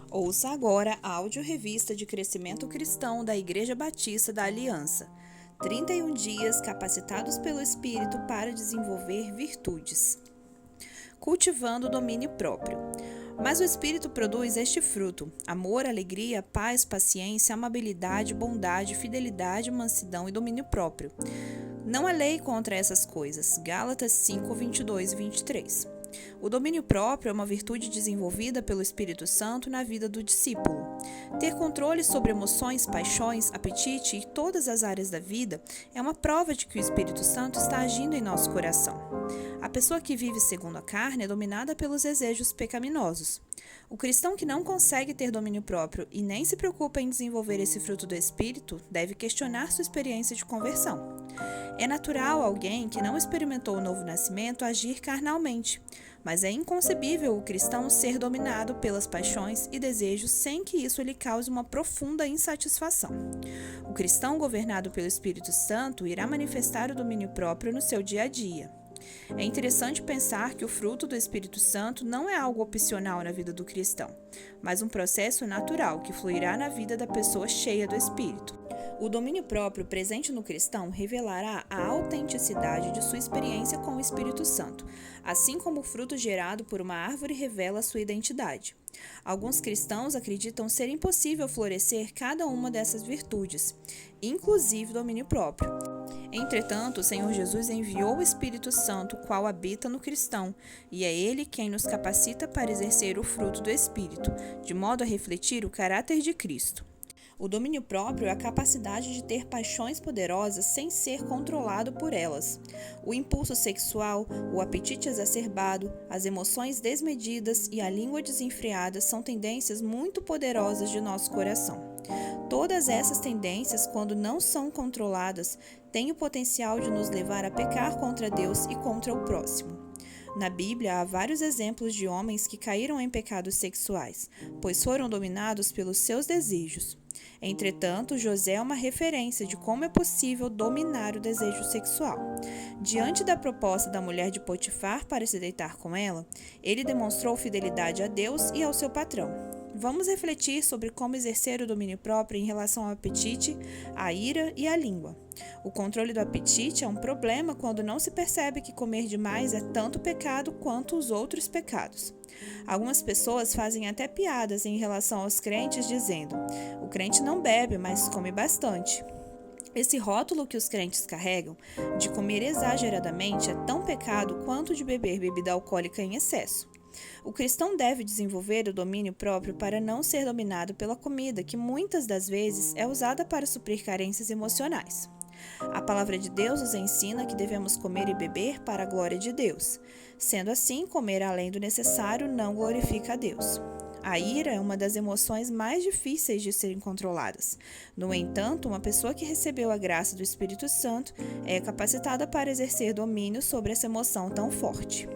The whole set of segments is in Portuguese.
Ouça agora a audiorevista de crescimento cristão da Igreja Batista da Aliança. 31 dias capacitados pelo Espírito para desenvolver virtudes. Cultivando o domínio próprio. Mas o Espírito produz este fruto: amor, alegria, paz, paciência, amabilidade, bondade, fidelidade, mansidão e domínio próprio. Não há lei contra essas coisas. Gálatas 5, 22 e 23. O domínio próprio é uma virtude desenvolvida pelo Espírito Santo na vida do discípulo. Ter controle sobre emoções, paixões, apetite e todas as áreas da vida é uma prova de que o Espírito Santo está agindo em nosso coração. A pessoa que vive segundo a carne é dominada pelos desejos pecaminosos. O cristão que não consegue ter domínio próprio e nem se preocupa em desenvolver esse fruto do Espírito deve questionar sua experiência de conversão. É natural alguém que não experimentou o novo nascimento agir carnalmente, mas é inconcebível o cristão ser dominado pelas paixões e desejos sem que isso lhe cause uma profunda insatisfação. O cristão governado pelo Espírito Santo irá manifestar o domínio próprio no seu dia a dia. É interessante pensar que o fruto do Espírito Santo não é algo opcional na vida do cristão, mas um processo natural que fluirá na vida da pessoa cheia do Espírito. O domínio próprio presente no cristão revelará a autenticidade de sua experiência com o Espírito Santo, assim como o fruto gerado por uma árvore revela sua identidade. Alguns cristãos acreditam ser impossível florescer cada uma dessas virtudes, inclusive domínio próprio. Entretanto, o Senhor Jesus enviou o Espírito Santo, qual habita no cristão, e é ele quem nos capacita para exercer o fruto do Espírito, de modo a refletir o caráter de Cristo. O domínio próprio é a capacidade de ter paixões poderosas sem ser controlado por elas. O impulso sexual, o apetite exacerbado, as emoções desmedidas e a língua desenfreada são tendências muito poderosas de nosso coração. Todas essas tendências, quando não são controladas, têm o potencial de nos levar a pecar contra Deus e contra o próximo. Na Bíblia, há vários exemplos de homens que caíram em pecados sexuais, pois foram dominados pelos seus desejos. Entretanto, José é uma referência de como é possível dominar o desejo sexual. Diante da proposta da mulher de Potifar para se deitar com ela, ele demonstrou fidelidade a Deus e ao seu patrão. Vamos refletir sobre como exercer o domínio próprio em relação ao apetite, à ira e à língua. O controle do apetite é um problema quando não se percebe que comer demais é tanto pecado quanto os outros pecados. Algumas pessoas fazem até piadas em relação aos crentes, dizendo: o crente não bebe, mas come bastante. Esse rótulo que os crentes carregam, de comer exageradamente, é tão pecado quanto de beber bebida alcoólica em excesso. O cristão deve desenvolver o domínio próprio para não ser dominado pela comida, que muitas das vezes é usada para suprir carências emocionais. A palavra de Deus nos ensina que devemos comer e beber para a glória de Deus. Sendo assim, comer além do necessário não glorifica a Deus. A ira é uma das emoções mais difíceis de serem controladas. No entanto, uma pessoa que recebeu a graça do Espírito Santo é capacitada para exercer domínio sobre essa emoção tão forte.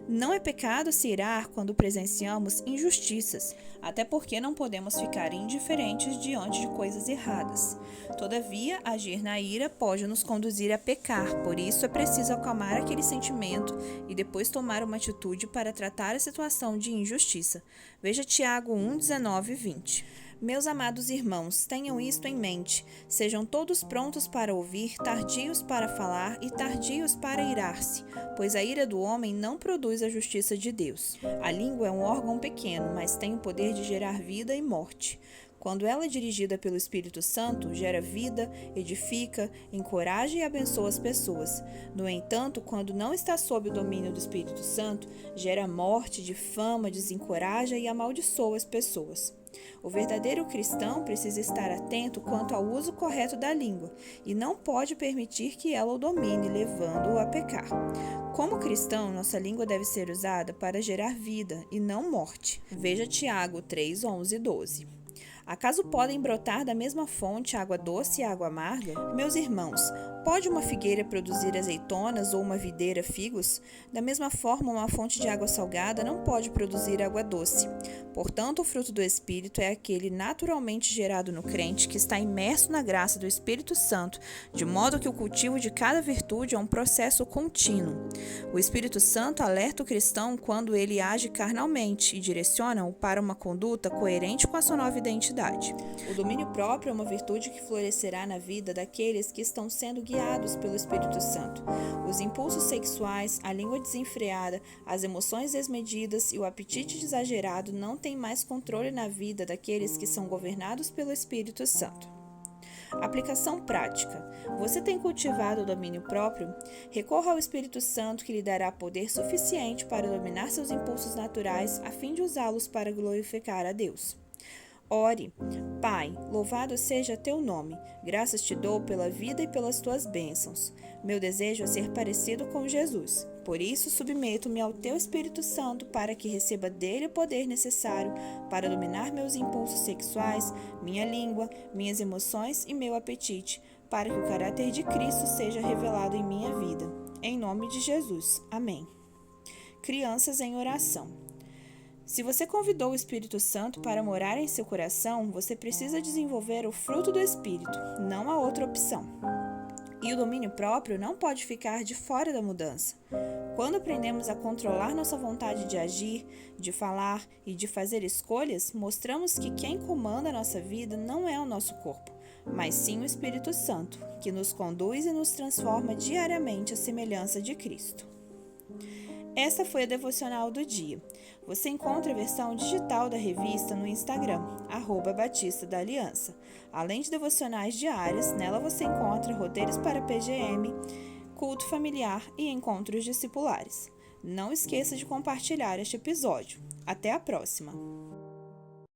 Não é pecado se irar quando presenciamos injustiças, até porque não podemos ficar indiferentes diante de coisas erradas. Todavia, agir na ira pode nos conduzir a pecar, por isso é preciso acalmar aquele sentimento e depois tomar uma atitude para tratar a situação de injustiça. Veja Tiago 1, 19 e 20. Meus amados irmãos, tenham isto em mente. Sejam todos prontos para ouvir, tardios para falar e tardios para irar-se, pois a ira do homem não produz a justiça de Deus. A língua é um órgão pequeno, mas tem o poder de gerar vida e morte. Quando ela é dirigida pelo Espírito Santo, gera vida, edifica, encoraja e abençoa as pessoas. No entanto, quando não está sob o domínio do Espírito Santo, gera morte, difama, desencoraja e amaldiçoa as pessoas. O verdadeiro cristão precisa estar atento quanto ao uso correto da língua e não pode permitir que ela o domine, levando-o a pecar. Como cristão, nossa língua deve ser usada para gerar vida e não morte. Veja Tiago 3, 11 e 12. Acaso podem brotar da mesma fonte água doce e água amarga? Meus irmãos, pode uma figueira produzir azeitonas ou uma videira figos? Da mesma forma, uma fonte de água salgada não pode produzir água doce. Portanto, o fruto do Espírito é aquele naturalmente gerado no crente que está imerso na graça do Espírito Santo, de modo que o cultivo de cada virtude é um processo contínuo. O Espírito Santo alerta o cristão quando ele age carnalmente e direciona-o para uma conduta coerente com a sua nova identidade. O domínio próprio é uma virtude que florescerá na vida daqueles que estão sendo guiados pelo Espírito Santo. Os impulsos sexuais, a língua desenfreada, as emoções desmedidas e o apetite exagerado não têm mais controle na vida daqueles que são governados pelo Espírito Santo. Aplicação prática. Você tem cultivado o domínio próprio? Recorra ao Espírito Santo que lhe dará poder suficiente para dominar seus impulsos naturais a fim de usá-los para glorificar a Deus. Ore. Pai, louvado seja teu nome. Graças te dou pela vida e pelas tuas bênçãos. Meu desejo é ser parecido com Jesus. Por isso, submeto-me ao teu Espírito Santo para que receba dele o poder necessário para dominar meus impulsos sexuais, minha língua, minhas emoções e meu apetite, para que o caráter de Cristo seja revelado em minha vida. Em nome de Jesus. Amém. Crianças em oração. Se você convidou o Espírito Santo para morar em seu coração, você precisa desenvolver o fruto do Espírito, não há outra opção. E o domínio próprio não pode ficar de fora da mudança. Quando aprendemos a controlar nossa vontade de agir, de falar e de fazer escolhas, mostramos que quem comanda a nossa vida não é o nosso corpo, mas sim o Espírito Santo, que nos conduz e nos transforma diariamente à semelhança de Cristo. Essa foi a devocional do dia. Você encontra a versão digital da revista no Instagram, @Batista da Aliança. Além de devocionais diárias, nela você encontra roteiros para PGM, culto familiar e encontros discipulares. Não esqueça de compartilhar este episódio. Até a próxima!